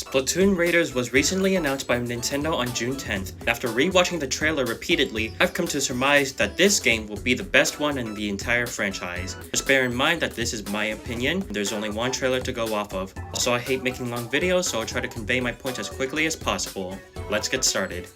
Splatoon Raiders was recently announced by Nintendo on June 10th. After rewatching the trailer repeatedly, I've come to surmise that this game will be the best one in the entire franchise. Just bear in mind that this is my opinion, there's only one trailer to go off of. Also, I hate making long videos, so I'll try to convey my points as quickly as possible. Let's get started.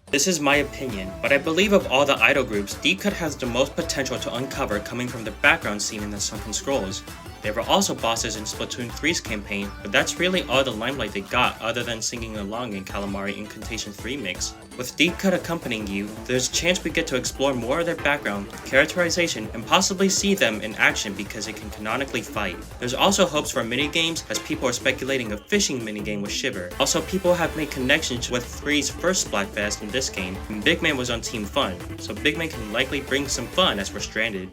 This is my opinion, but I believe of all the idol groups, Deep Cut has the most potential to uncover coming from the background scene in the Sunken Scrolls. They were also bosses in Splatoon 3's campaign, but that's really all the limelight they got other than singing along in Calamari Incantation 3 mix. With Deep Cut accompanying you, there's a chance we get to explore more of their background, characterization, and possibly see them in action because they can canonically fight. There's also hopes for minigames, as people are speculating a fishing minigame with Shiver. Also, people have made connections with 3's first Splatfest in this game, and Big Man was on Team Fun, so Big Man can likely bring some fun as we're stranded.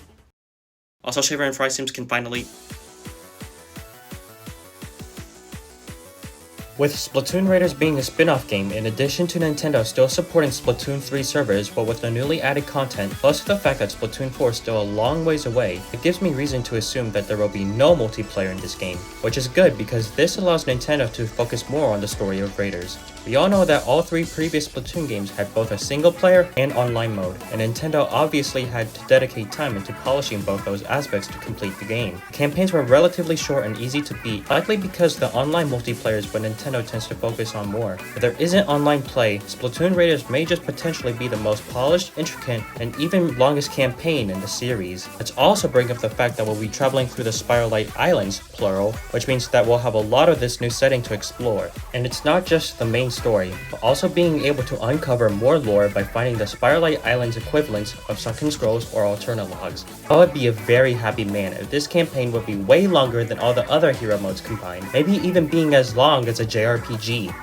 Also, Shiver and Fry Sims can finally... With Splatoon Raiders being a spin-off game, in addition to Nintendo still supporting Splatoon 3 servers, but with the newly added content, plus the fact that Splatoon 4 is still a long ways away, it gives me reason to assume that there will be no multiplayer in this game, which is good because this allows Nintendo to focus more on the story of Raiders. We all know that all three previous Splatoon games had both a single player and online mode, and Nintendo obviously had to dedicate time into polishing both those aspects to complete the game. The campaigns were relatively short and easy to beat, likely because the online multiplayer is what Nintendo tends to focus on more. If there isn't online play, Splatoon Raiders may just potentially be the most polished, intricate, and even longest campaign in the series. Let's also bring up the fact that we'll be traveling through the Spiralite Islands, plural, which means that we'll have a lot of this new setting to explore. And it's not just the main story, but also being able to uncover more lore by finding the Spiralite Islands equivalents of Sunken Scrolls or alternate logs. I would be a very happy man if this campaign would be way longer than all the other hero modes combined, maybe even being as long as a JRPG.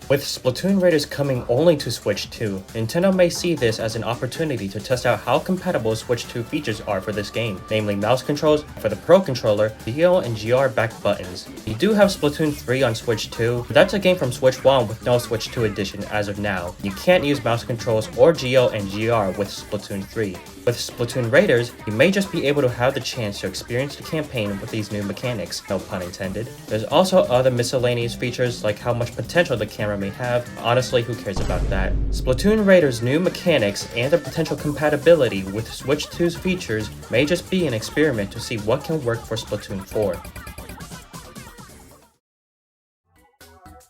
With Splatoon Raiders coming only to Switch 2, Nintendo may see this as an opportunity to test out how compatible Switch 2 features are for this game, namely mouse controls for the Pro Controller, GO and GR back buttons. You do have Splatoon 3 on Switch 2, but that's a game from Switch 1 with no Switch 2 edition as of now. You can't use mouse controls or GO and GR with Splatoon 3. With Splatoon Raiders, you may just be able to have the chance to experience the campaign with these new mechanics, no pun intended. There's also other miscellaneous features like how much potential the camera may have. Honestly, who cares about that? Splatoon Raiders' new mechanics and the potential compatibility with Switch 2's features may just be an experiment to see what can work for Splatoon 4.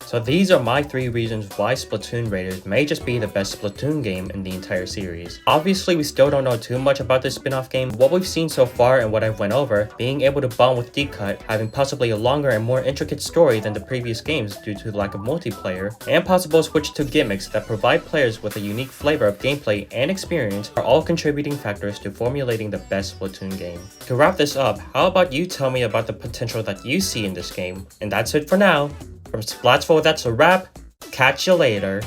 So these are my 3 reasons why Splatoon Raiders may just be the best Splatoon game in the entire series. Obviously, we still don't know too much about this spin-off game. What we've seen so far and what I've went over, being able to bond with Deep Cut, having possibly a longer and more intricate story than the previous games due to the lack of multiplayer, and possible Switch 2 gimmicks that provide players with a unique flavor of gameplay and experience are all contributing factors to formulating the best Splatoon game. To wrap this up, how about you tell me about the potential that you see in this game? And that's it for now. From Splatsful, that's a wrap. Catch you later.